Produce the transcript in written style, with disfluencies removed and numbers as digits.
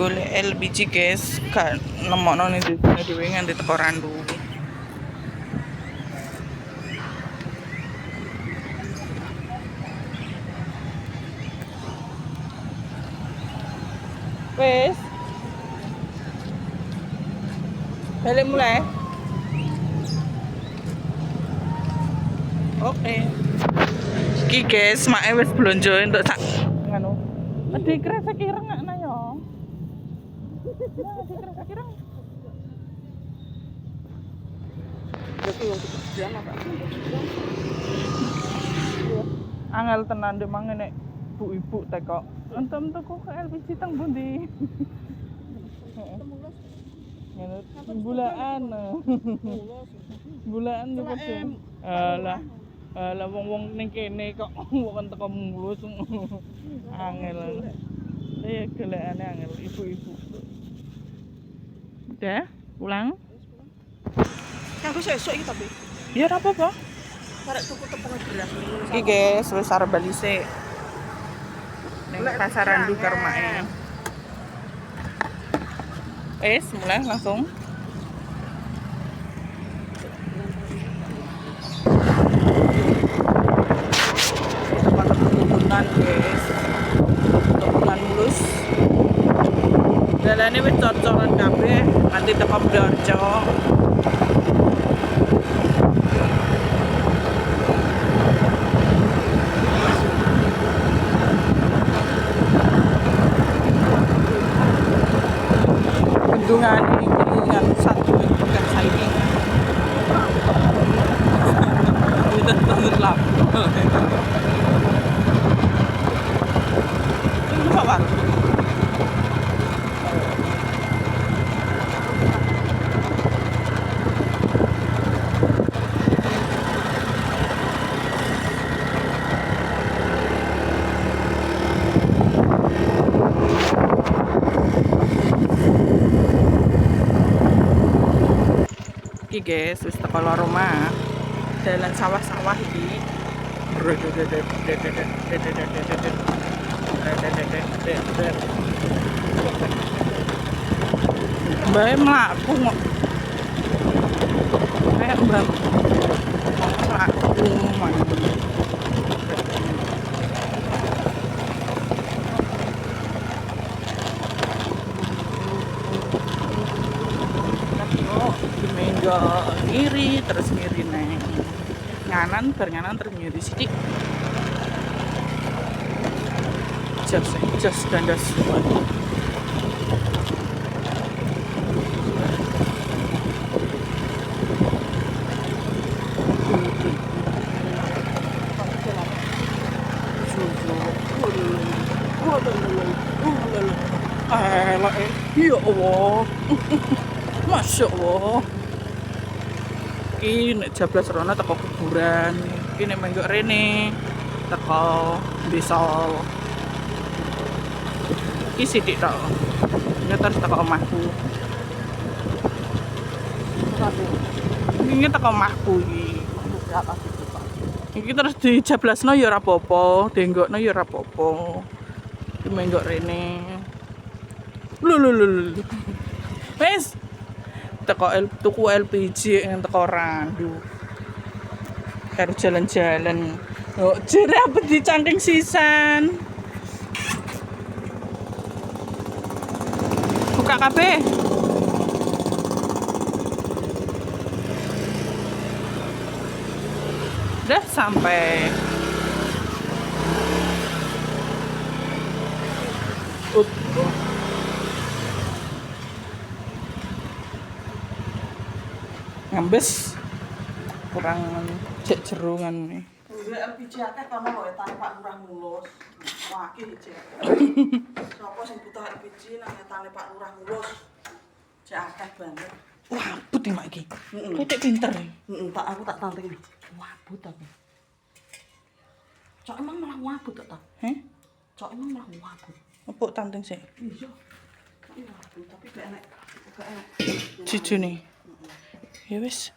golek LPG guys, gak nemokno ning dhewe nganti teko Randu. Wes. Balik mulai. Oke. Iki guys, mak wis blonjo entuk sak ngono. Ade kresek ireng ana yo. Ade kresek ireng. Angel tenan ndek mangan nek ibu-ibu teko. Entum tuku ke LPG teng pundi? Heeh. Bulaan. Bulaan tuku. Lah wong-wong ning kene kok wong teko mulus. Angel. Golekane angel ibu-ibu. Udah, pulang. Yang sesuk iki tapi. Ya ora apa-apa. Karek tuku tepung beras. Iki guys, wis arep bali sik. Ning pasar Randu karo mae. Mulai langsung. Teman guys. Teman mulus. Dalane wis cor-coran kabeh, nanti teko Blorjo. Bendungan satu bukan saiki. Itu tenggelam. Ini apa? Iki guys, wis teko rumah. Dalan sawah-sawah iki. Mbak mlaku kok. Kayak mbak mlaku man. Minggu ngiri terus ngiri neng nganan terus ngiri sidik just dandas ya Allah. Masya Allah. Iki nek jablas rono teko kuburan. Iki nek menggok rene teko desa. Iki sithik tok. Nyetar teko omahku. Ini teko omahku iki. Iki terus dijablasno ya ora apa-apa, denggokno ya ora apa-apa. Iki menggok rene. Lho. Wes tuku LPG yang teko Randu. Karo jalan-jalan. Oh, jere apa dicangking sisan. Buka kabeh. Udah sampai. Ngambes kurang cek jerungan nih. LPG akeh kono kok etane Pak Lurah mulus. Wah, iki cek. Sopo sing butuh LPG nang etane Pak Lurah mulus. Cek akeh banget. Wah, putih mak iki. Ketek pinter. Tak aku tak tanting. Wabut tapi. Cok emang malah wabut tak? Cok emang malah wabut. Empuk tanting sih. Iya. Wabut tapi gak enak. Cucu nih. Ya wis.